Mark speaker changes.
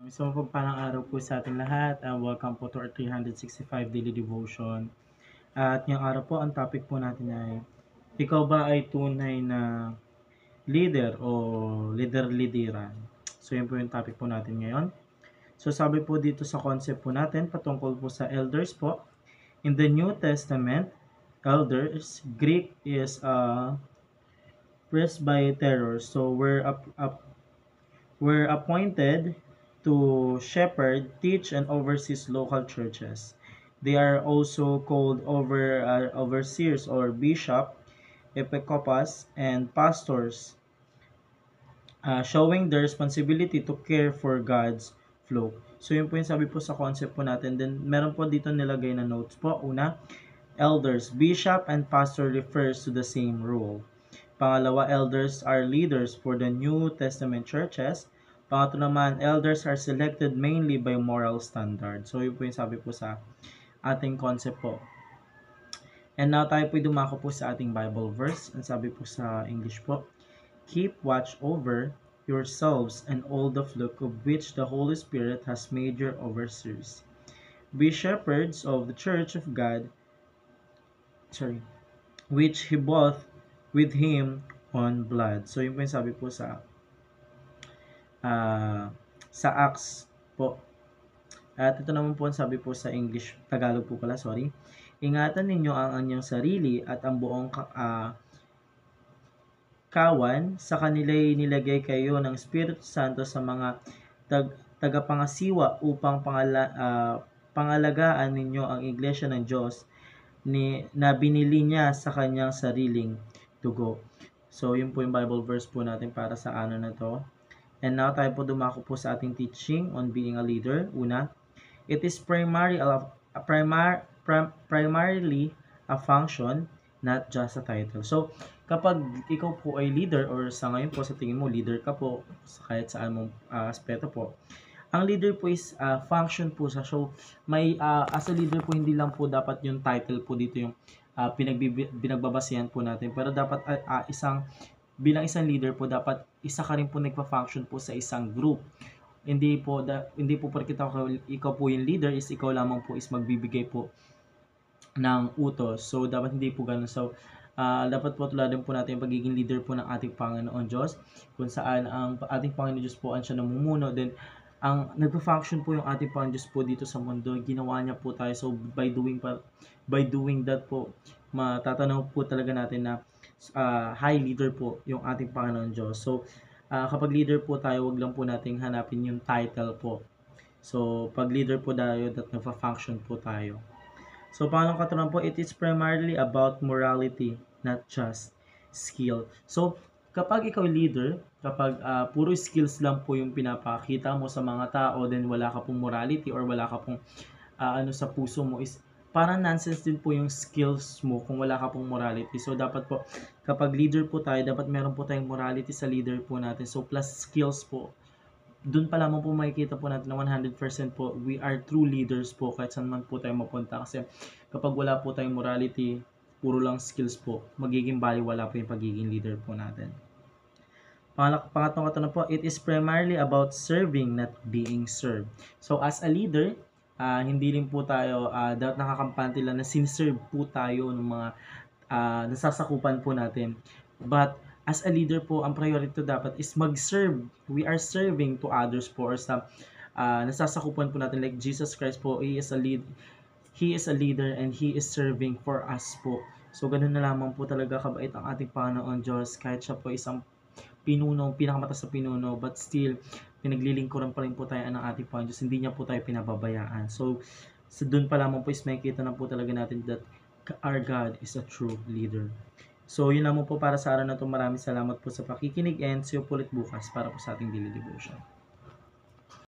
Speaker 1: So, mapagpalang araw po sa ating lahat. Welcome po to our 365 Daily Devotion. At ngayong araw po, ang topic po natin ay, ikaw ba ay tunay na leader o leader-lideran? So, yun po yung topic po natin ngayon. So, sabi po dito sa concept po natin, patungkol po sa elders po. In the New Testament, elders, Greek is presbyteros. So, we're appointed to shepherd, teach, and oversee local churches. They are also called overseers or bishop, episcopos, and pastors, showing their responsibility to care for God's flock. So yun po yung sabi po sa concept po natin. Then meron po dito nilagay na notes po. Una, elders, bishop, and pastor refers to the same role. Pangalawa, elders are leaders for the New Testament churches. Pangatlo naman, elders are selected mainly by moral standard. So, yun po yung sabi po sa ating concept po. And now, tayo po dumako po sa ating Bible verse. Ang sabi po sa English po, keep watch over yourselves and all the flock of which the Holy Spirit has made your overseers. Be shepherds of the church of God, which he bought with him on blood. So, yun po yung sabi po sa Acts po. At ito naman po ang sabi po sa English, Tagalog po pala, sorry. Ingatan ninyo ang anyong sarili at ang buong kawan, sa kanila'y nilagay kayo ng Espiritu Santo sa mga tagapangasiwa upang pangalagaan ninyo ang iglesia ng Diyos na binili niya sa kanyang sariling dugo. So, yun po yung Bible verse po natin para sa ano na to. And now, tayo po dumako po sa ating teaching on being a leader. Una, it is primarily a function, not just a title. So, kapag ikaw po ay leader or sa ngayon po sa tingin mo, leader ka po kahit saan mong aspeto po, ang leader po is function po sa show. May as a leader po, hindi lang po dapat yung title po dito yung pinagbabasehan po natin. Pero dapat bilang isang leader po, dapat isa ka rin po nagpa-function po sa isang group. Hindi po porket ikaw po yung leader is ikaw lamang po is magbibigay po ng utos. So, dapat hindi po ganun. So, dapat po tuladan po natin yung pagiging leader po ng ating Panginoon Diyos, kung saan ang ating Panginoon Diyos po ang siya namumuno. Then, ang nagpa-function po yung ating Panginoon Diyos po dito sa mundo, ginawa niya po tayo. So, by doing that po, matatanaw po talaga natin na high leader po yung ating Panginoon Diyos. So, kapag leader po tayo, wag lang po nating hanapin yung title po. So, pag leader po tayo, that nagpa-function po tayo. So, pangalawang katanungan po, it is primarily about morality, not just skill. So, kapag ikaw leader, kapag puro skills lang po yung pinapakita mo sa mga tao, then wala ka pong morality or wala ka pong sa puso mo, is parang nonsense din po yung skills mo kung wala ka pong morality. So, dapat po, kapag leader po tayo, dapat meron po tayong morality sa leader po natin. So, plus skills po. Doon pa lamang po makikita po natin na 100% po, we are true leaders po kahit saan man po tayo mapunta. Kasi kapag wala po tayong morality, puro lang skills po, magiging baliwala po yung pagiging leader po natin. Pangatong katanungan po, it is primarily about serving, not being served. So, as a leader, hindi rin po tayo dapat nakakampante lang na sinserve po tayo ng mga nasasakupan po natin. But as a leader po, ang priority dapat is mag-serve. We are serving to others po, or sa nasasakupan po natin, like Jesus Christ po, He is a leader and He is serving for us po. So, ganun na lamang po talaga kabait ang ating Panginoon Diyos, kahit siya po isang pinakamataas na pinuno, but still, pinaglilingkuran pa rin po tayo ng ating Panginoon Diyos. Hindi niya po tayo pinababayaan. So doon pa lamang po is makikita na po talaga natin that our God is a true leader. So, yun lamang po para sa araw na ito. Maraming salamat po sa pakikinig and see you po ulit bukas para po sa ating daily devotion.